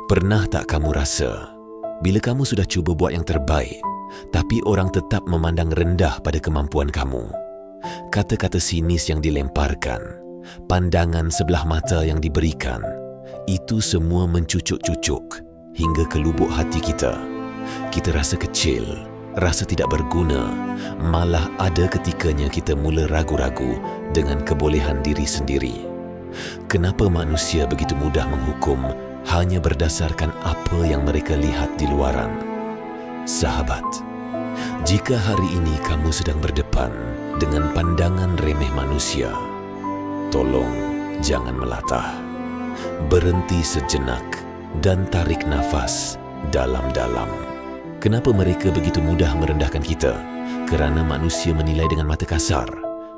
Pernah tak kamu rasa, bila kamu sudah cuba buat yang terbaik, tapi orang tetap memandang rendah pada kemampuan kamu? Kata-kata sinis yang dilemparkan, pandangan sebelah mata yang diberikan, itu semua mencucuk-cucuk hingga ke lubuk hati kita. Kita rasa kecil, rasa tidak berguna, malah ada ketikanya kita mula ragu-ragu dengan kebolehan diri sendiri. Kenapa manusia begitu mudah menghukum hanya berdasarkan apa yang mereka lihat di luaran? Sahabat, jika hari ini kamu sedang berdepan dengan pandangan remeh manusia, tolong jangan melatah. Berhenti sejenak dan tarik nafas dalam-dalam. Kenapa mereka begitu mudah merendahkan kita? Kerana manusia menilai dengan mata kasar,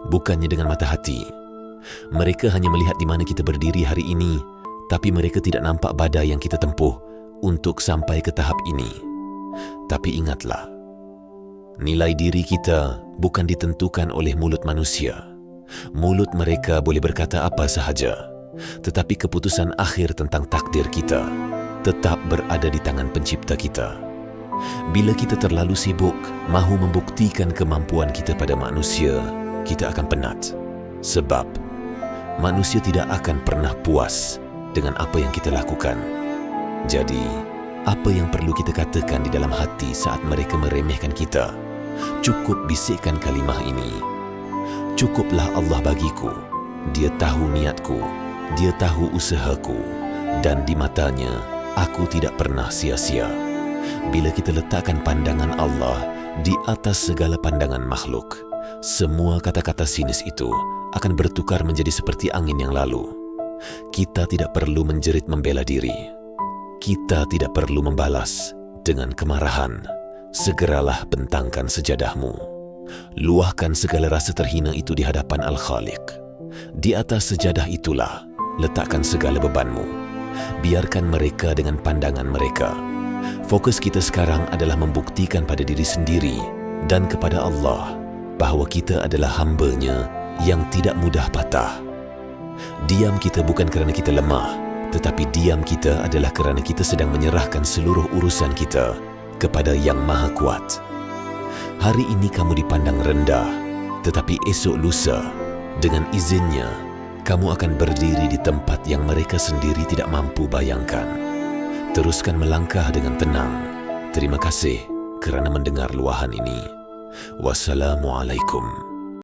bukannya dengan mata hati. Mereka hanya melihat di mana kita berdiri hari ini, tapi mereka tidak nampak badai yang kita tempuh untuk sampai ke tahap ini. Tapi ingatlah, nilai diri kita bukan ditentukan oleh mulut manusia. Mulut mereka boleh berkata apa sahaja, tetapi keputusan akhir tentang takdir kita tetap berada di tangan pencipta kita. Bila kita terlalu sibuk mahu membuktikan kemampuan kita pada manusia, kita akan penat. Sebab manusia tidak akan pernah puas dengan apa yang kita lakukan. Jadi, apa yang perlu kita katakan di dalam hati saat mereka meremehkan kita? Cukup bisikkan kalimah ini. Cukuplah Allah bagiku. Dia tahu niatku, Dia tahu usahaku, dan di matanya aku tidak pernah sia-sia. Bila kita letakkan pandangan Allah di atas segala pandangan makhluk, semua kata-kata sinis itu akan bertukar menjadi seperti angin yang lalu. Kita tidak perlu menjerit membela diri. Kita tidak perlu membalas dengan kemarahan. Segeralah bentangkan sejadahmu. Luahkan segala rasa terhina itu di hadapan Al-Khaliq. Di atas sejadah itulah letakkan segala bebanmu. Biarkan mereka dengan pandangan mereka. Fokus kita sekarang adalah membuktikan pada diri sendiri dan kepada Allah bahawa kita adalah hamba-Nya yang tidak mudah patah. Diam kita bukan kerana kita lemah, tetapi diam kita adalah kerana kita sedang menyerahkan seluruh urusan kita kepada Yang Maha Kuat. Hari ini kamu dipandang rendah, tetapi esok lusa, dengan izinnya, kamu akan berdiri di tempat yang mereka sendiri tidak mampu bayangkan. Teruskan melangkah dengan tenang. Terima kasih kerana mendengar luahan ini. Wassalamualaikum.